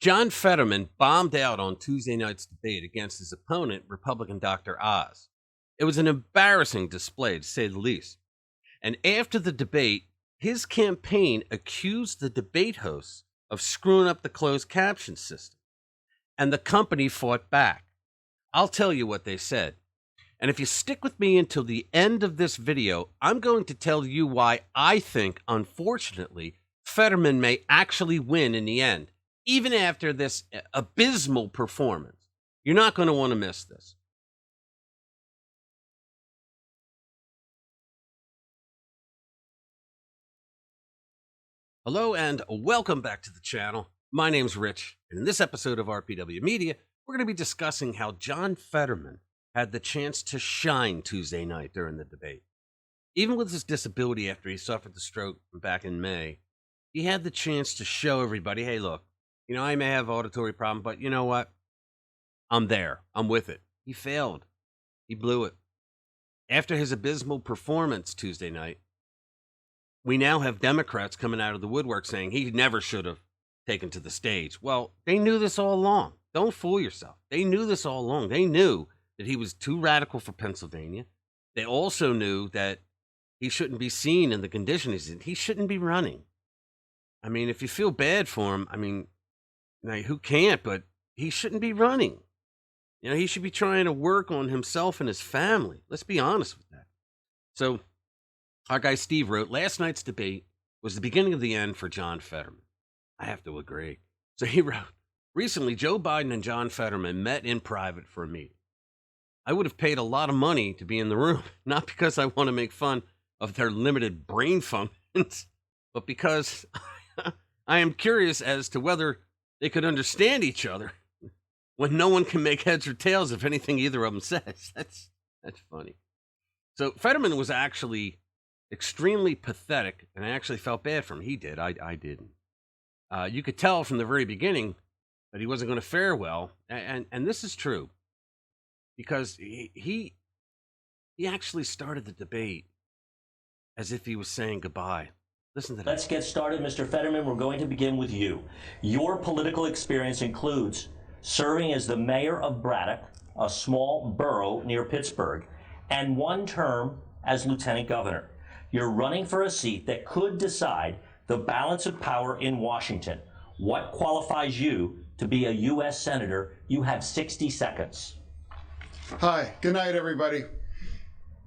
John Fetterman bombed out on Tuesday night's debate against his opponent, Republican Dr. Oz. It was an embarrassing display, to say the least. And after the debate, his campaign accused the debate hosts of screwing up the closed caption system. And the company fought back. I'll tell you what they said. And if you stick with me until the end of this video, I'm going to tell you why I think, unfortunately, Fetterman may actually win in the end, even after this abysmal performance. You're not going to want to miss this. Hello and welcome back to the channel. My name's Rich, and in this episode of RPW Media, we're going to be discussing how John Fetterman had the chance to shine Tuesday night during the debate. Even with his disability after he suffered the stroke back in May, he had the chance to show everybody, hey, look, I may have auditory problem, but you know what? I'm there. I'm with it. He failed. He blew it. After his abysmal performance Tuesday night, we now have Democrats coming out of the woodwork saying he never should have taken to the stage. Well, they knew this all along. Don't fool yourself. They knew this all along. They knew that he was too radical for Pennsylvania. They also knew that he shouldn't be seen in the condition he's in. He shouldn't be running. I mean, if you feel bad for him, now, who can't, but he shouldn't be running. He should be trying to work on himself and his family. Let's be honest with that. So our guy Steve wrote, last night's debate was the beginning of the end for John Fetterman. I have to agree. So he wrote, recently, Joe Biden and John Fetterman met in private for a meeting. I would have paid a lot of money to be in the room, not because I want to make fun of their limited brain functions, but because I am curious as to whether they could understand each other when no one can make heads or tails of anything either of them says. That's funny. So Fetterman was actually extremely pathetic, and I actually felt bad for him. He did. I didn't. You could tell from the very beginning that he wasn't going to fare well, and this is true. Because he actually started the debate as if he was saying goodbye. Listen to that. Let's get started, Mr. Fetterman. We're going to begin with you. Your political experience includes serving as the mayor of Braddock, a small borough near Pittsburgh, and one term as lieutenant governor. You're running for a seat that could decide the balance of power in Washington. What qualifies you to be a U.S. Senator? You have 60 seconds. Hi, good night, everybody.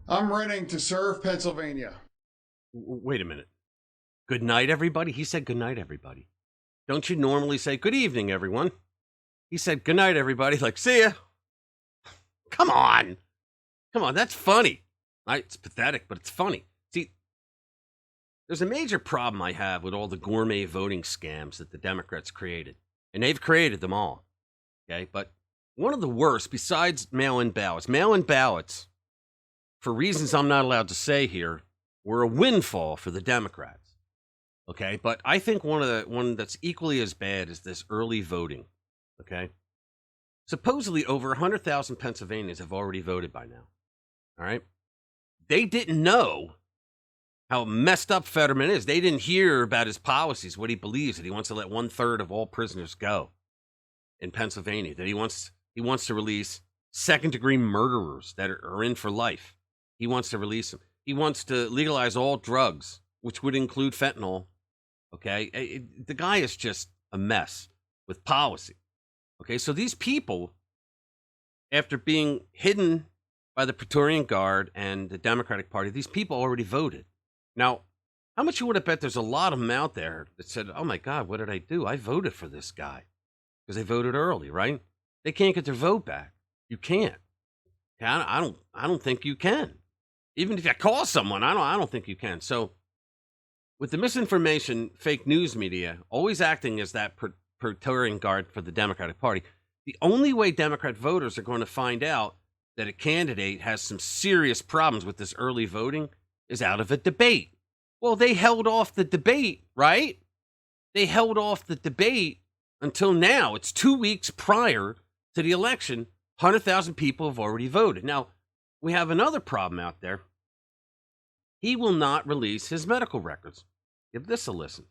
I'm running to serve Pennsylvania. Wait a minute. Good night, everybody? He said good night, everybody. Don't you normally say good evening, everyone? He said good night, everybody, like, see ya. Come on. That's funny. It's pathetic, but it's funny. See, there's a major problem I have with all the gourmet voting scams that the Democrats created. And they've created them all. Okay, but one of the worst, besides mail-in ballots, for reasons I'm not allowed to say here, were a windfall for the Democrats. Okay, but I think one that's equally as bad is this early voting. Okay, supposedly over 100,000 Pennsylvanians have already voted by now. All right, they didn't know how messed up Fetterman is. They didn't hear about his policies, what he believes, that he wants to let 1/3 of all prisoners go in Pennsylvania, that he wants to release second-degree murderers that are in for life. He wants to release them. He wants to legalize all drugs, which would include fentanyl. Okay, the guy is just a mess with policy. Okay, so these people, after being hidden by the Praetorian Guard and the Democratic Party, these people already voted. Now, how much you would have bet there's a lot of them out there that said, oh my God, what did I do? I voted for this guy. Because they voted early, right? They can't get their vote back. You can't. I don't think you can. Even if you call someone, I don't think you can. So, with the misinformation, fake news media always acting as that Praetorian Guard for the Democratic Party, the only way Democrat voters are going to find out that a candidate has some serious problems with this early voting is out of a debate. Well, they held off the debate, right? They held off the debate until now. It's 2 weeks prior to the election. 100,000 people have already voted. Now, we have another problem out there. He will not release his medical records. Give this a listen.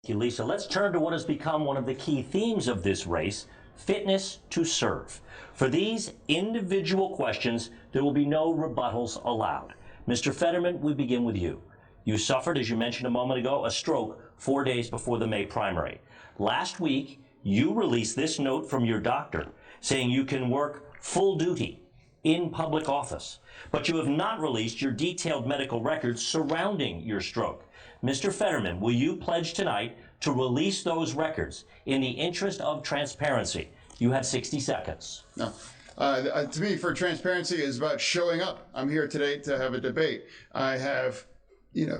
Thank you, Lisa. Let's turn to what has become one of the key themes of this race, fitness to serve. For these individual questions, there will be no rebuttals allowed. Mr. Fetterman, we begin with you. You suffered, as you mentioned a moment ago, a stroke 4 days before the May primary. Last week, you released this note from your doctor saying you can work full duty in public office, but you have not released your detailed medical records surrounding your stroke. Mr. Fetterman, will you pledge tonight to release those records in the interest of transparency? You have 60 seconds. No. To me, for transparency is about showing up. I'm here today to have a debate. I have,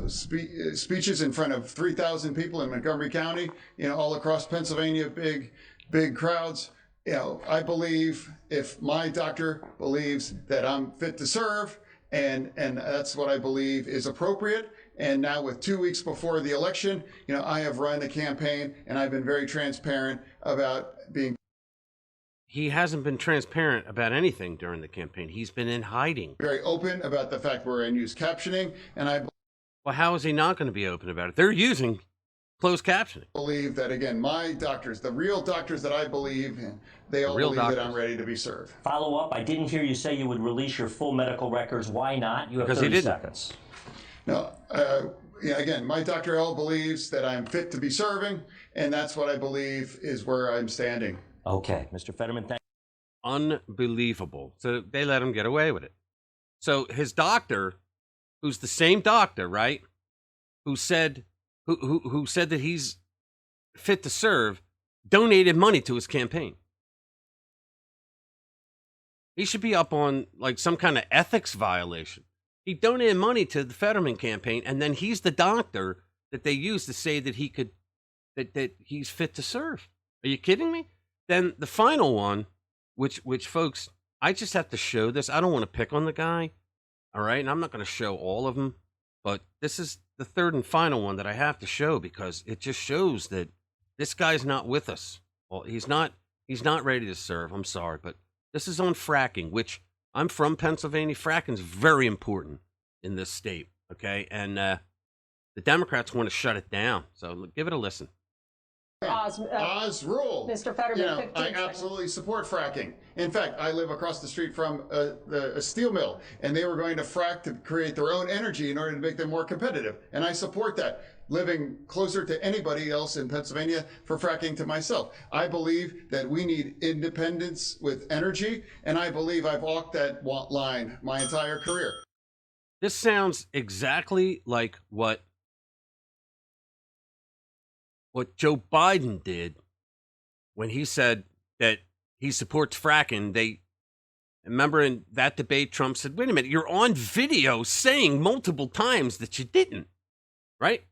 speeches in front of 3,000 people in Montgomery County, all across Pennsylvania, big crowds. I believe if my doctor believes that I'm fit to serve, and that's what I believe is appropriate. And now with 2 weeks before the election, I have run a campaign and I've been very transparent about being. He hasn't been transparent about anything during the campaign. He's been in hiding. Very open about the fact we're in use captioning. And I Well, how is he not going to be open about it? They're using closed captioning. believe that, again, my doctors, the real doctors that I believe in, they all believe that I'm ready to be served. Follow up. I didn't hear you say you would release your full medical records. Why not? You have 30 seconds. No, again, my Dr. L believes that I'm fit to be serving, and that's what I believe is where I'm standing. Okay, Mr. Fetterman, thank you. Unbelievable. So they let him get away with it. So his doctor, who's the same doctor, right, who said that he's fit to serve, donated money to his campaign. He should be up on like some kind of ethics violation. He donated money to the Fetterman campaign, and then he's the doctor that they use to say that that he's fit to serve. Are you kidding me? Then the final one, which folks, I just have to show this. I don't want to pick on the guy, all right? And I'm not going to show all of them, but this is the third and final one that I have to show because it just shows that this guy's not with us. Well, he's not ready to serve. I'm sorry, but this is on fracking, which I'm from Pennsylvania. Fracking's very important in this state, okay? And the Democrats want to shut it down. So give it a listen. Oz rule. Mr. Fetterman, I absolutely support fracking. In fact, I live across the street from a steel mill, and they were going to frack to create their own energy in order to make them more competitive. And I support that, living closer to anybody else in Pennsylvania for fracking to myself. I believe that we need independence with energy, and I believe I've walked that line my entire career. This sounds exactly like what Joe Biden did when he said that he supports fracking. They remember in that debate, Trump said, wait a minute, you're on video saying multiple times that you didn't, right?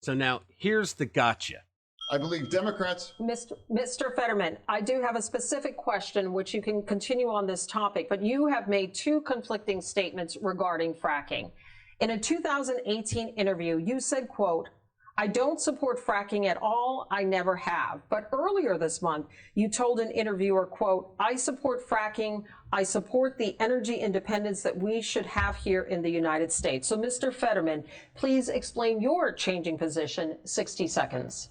So now here's the gotcha. I believe Democrats. Mr. Fetterman, I do have a specific question which you can continue on this topic, but you have made two conflicting statements regarding fracking. In a 2018 interview, you said, quote, I don't support fracking at all. I never have. But earlier this month, you told an interviewer, quote, I support fracking. I support the energy independence that we should have here in the United States. So, Mr. Fetterman, please explain your changing position. 60 seconds.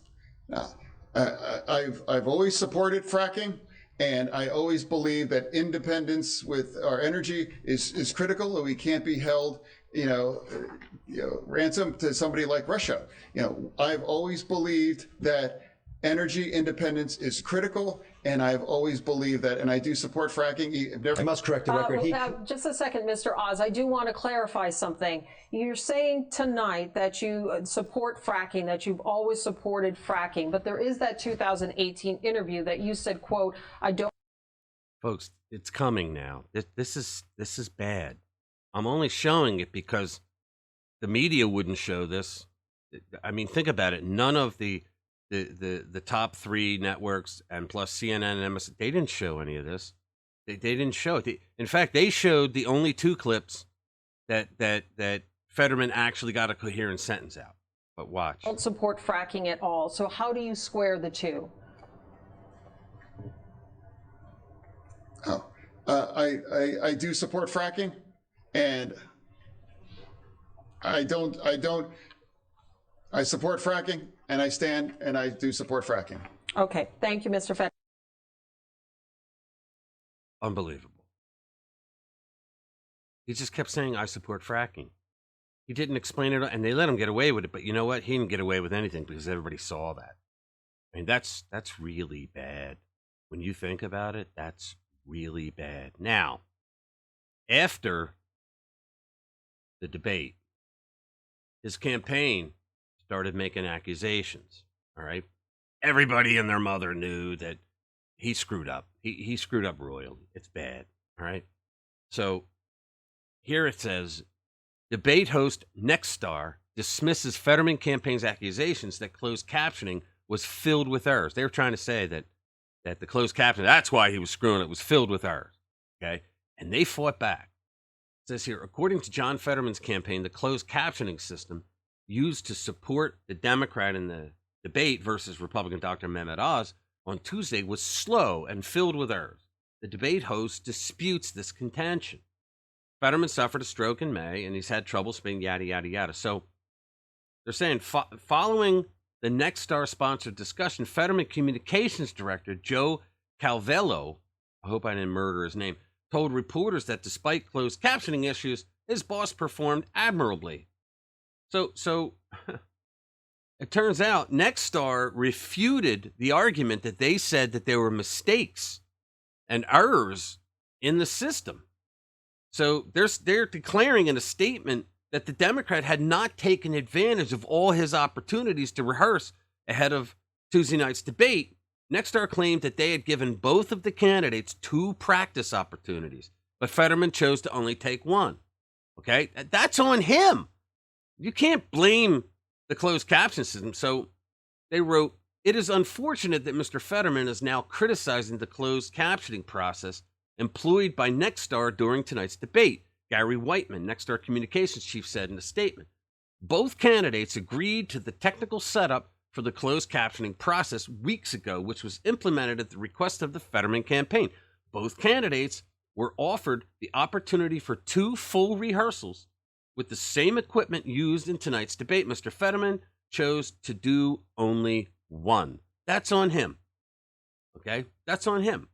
I've always supported fracking. And I always believe that independence with our energy is critical, and we can't be held ransom to somebody like Russia. I've always believed that energy independence is critical, and I've always believed that, and I do support fracking. I must correct the record. Just a second, Mr. Oz. I do want to clarify something. You're saying tonight that you support fracking, that you've always supported fracking, but there is that 2018 interview that you said, quote, I don't. Folks, it's coming now. This is bad. I'm only showing it because the media wouldn't show this. I mean, think about it. None of the top three networks and plus CNN and MSN, they didn't show any of this. They didn't show it. In fact, they showed the only two clips that Fetterman actually got a coherent sentence out. But watch. Don't support fracking at all. So how do you square the two? I do support fracking, and I support fracking, and I stand and I do support fracking. Okay, thank you, Mr. Fetterman. Unbelievable. He just kept saying, I support fracking. He didn't explain it, and they let him get away with it. But you know what? He didn't get away with anything because everybody saw that. I mean, that's really bad. When you think about it, that's really bad. Now, after the debate, his campaign started making accusations, all right? Everybody and their mother knew that he screwed up. He screwed up royally. It's bad, all right? So here it says, debate host Nexstar dismisses Fetterman campaign's accusations that closed captioning was filled with errors. They were trying to say that the closed captioning, that's why he was screwing it, was filled with errors, okay? And they fought back. It says here, according to John Fetterman's campaign, the closed captioning system used to support the Democrat in the debate versus Republican Dr. Mehmet Oz on Tuesday was slow and filled with errors. The debate host disputes this contention. Fetterman suffered a stroke in May, and he's had trouble speaking, yada, yada, yada. So they're saying following the Nexstar-sponsored discussion, Fetterman Communications Director Joe Calvello, I hope I didn't murder his name, told reporters that despite closed captioning issues, his boss performed admirably. So it turns out Nexstar refuted the argument that they said that there were mistakes and errors in the system. So they're declaring in a statement that the Democrat had not taken advantage of all his opportunities to rehearse ahead of Tuesday night's debate. Nexstar claimed that they had given both of the candidates 2 practice opportunities, but Fetterman chose to only take 1. Okay? That's on him. You can't blame the closed caption system. So they wrote, it is unfortunate that Mr. Fetterman is now criticizing the closed captioning process employed by Nexstar during tonight's debate. Gary Whiteman, Nexstar Communications chief, said in a statement, both candidates agreed to the technical setup for the closed captioning process weeks ago, which was implemented at the request of the Fetterman campaign. Both candidates were offered the opportunity for 2 full rehearsals with the same equipment used in tonight's debate. Mr. Fetterman chose to do only 1. That's on him. Okay? That's on him.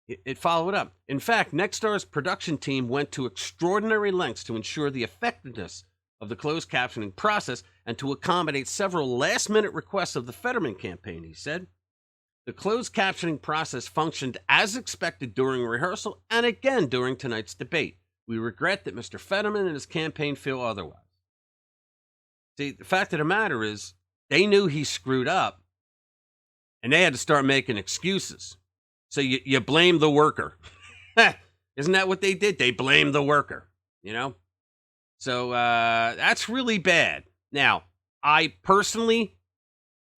It followed up. In fact, Nexstar's production team went to extraordinary lengths to ensure the effectiveness of the closed captioning process and to accommodate several last-minute requests of the Fetterman campaign, he said. The closed captioning process functioned as expected during rehearsal and again during tonight's debate. We regret that Mr. Fetterman and his campaign feel otherwise. See, the fact of the matter is, they knew he screwed up, and they had to start making excuses. So you blame the worker. Isn't that what they did? They blamed the worker, you know? So that's really bad. Now, I personally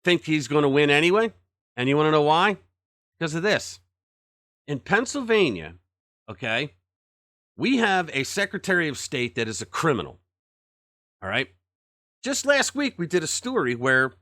think he's going to win anyway. And you want to know why? Because of this. In Pennsylvania, okay, we have a Secretary of State that is a criminal. All right? Just last week, we did a story where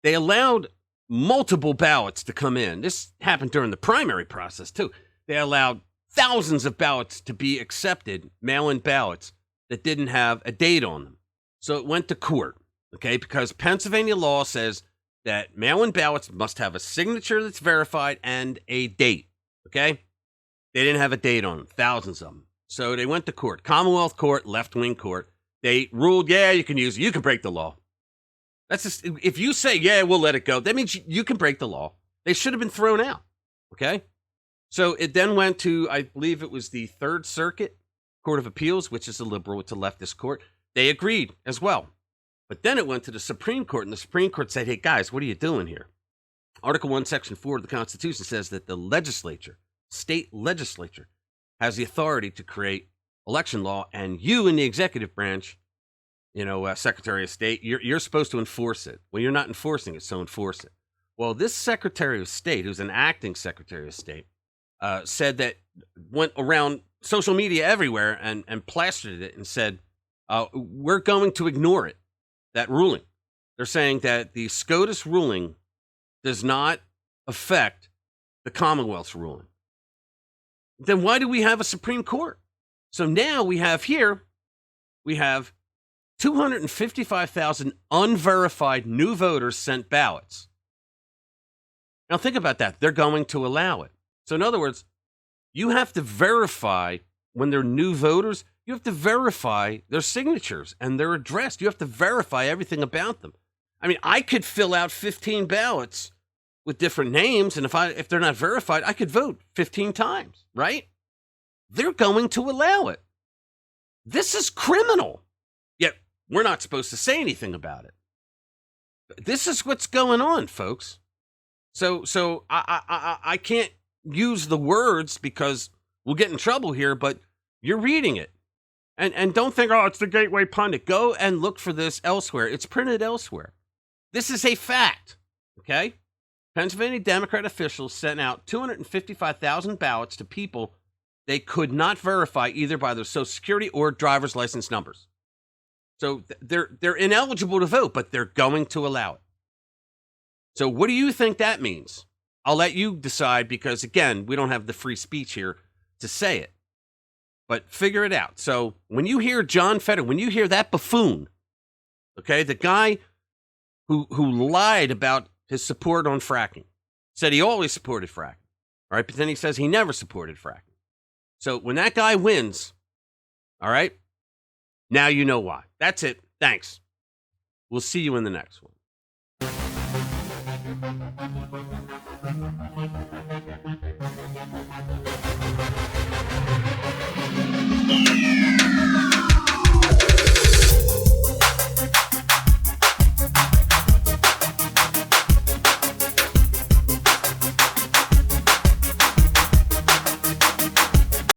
they allowed multiple ballots to come in. This happened during the primary process, too. They allowed thousands of ballots to be accepted, mail-in ballots, that didn't have a date on them. So it went to court, okay, because Pennsylvania law says that mail-in ballots must have a signature that's verified and a date, okay? They didn't have a date on them, thousands of them. So they went to court, Commonwealth Court, left-wing court. They ruled, yeah, you can use it. You can break the law. That's just, if you say, yeah, we'll let it go, that means you can break the law. They should have been thrown out, okay? So it then went to, I believe it was the Third Circuit Court of Appeals, which is a liberal, it's a leftist court. They agreed as well. But then it went to the Supreme Court, and the Supreme Court said, hey, guys, what are you doing here? Article 1, Section 4 of the Constitution says that the legislature, state legislature, has the authority to create election law, and you in the executive branch, you know, Secretary of State, you're supposed to enforce it. Well, you're not enforcing it, so enforce it. Well, this Secretary of State, who's an acting Secretary of State, said that, went around social media everywhere and plastered it and said, we're going to ignore it, that ruling. They're saying that the SCOTUS ruling does not affect the Commonwealth's ruling. Then why do we have a Supreme Court? So now we have 255,000 unverified new voters sent ballots. Now think about that. They're going to allow it. So in other words, you have to verify when they're new voters, you have to verify their signatures and their address. You have to verify everything about them. I mean, I could fill out 15 ballots with different names, and if they're not verified, I could vote 15 times, right? They're going to allow it. This is criminal. Yet we're not supposed to say anything about it. This is what's going on, folks. So I can't use the words because we'll get in trouble here, but you're reading it. And don't think, oh, it's the Gateway Pundit. Go and look for this elsewhere. It's printed elsewhere. This is a fact, okay? Pennsylvania Democrat officials sent out 255,000 ballots to people they could not verify either by their Social Security or driver's license numbers. So they're ineligible to vote, but they're going to allow it. So what do you think that means? I'll let you decide because, again, we don't have the free speech here to say it. But figure it out. So when you hear John Fetterman, when you hear that buffoon, okay, the guy who lied about his support on fracking, said he always supported fracking, all right, but then he says he never supported fracking. So when that guy wins, all right, now you know why. That's it. Thanks. We'll see you in the next one.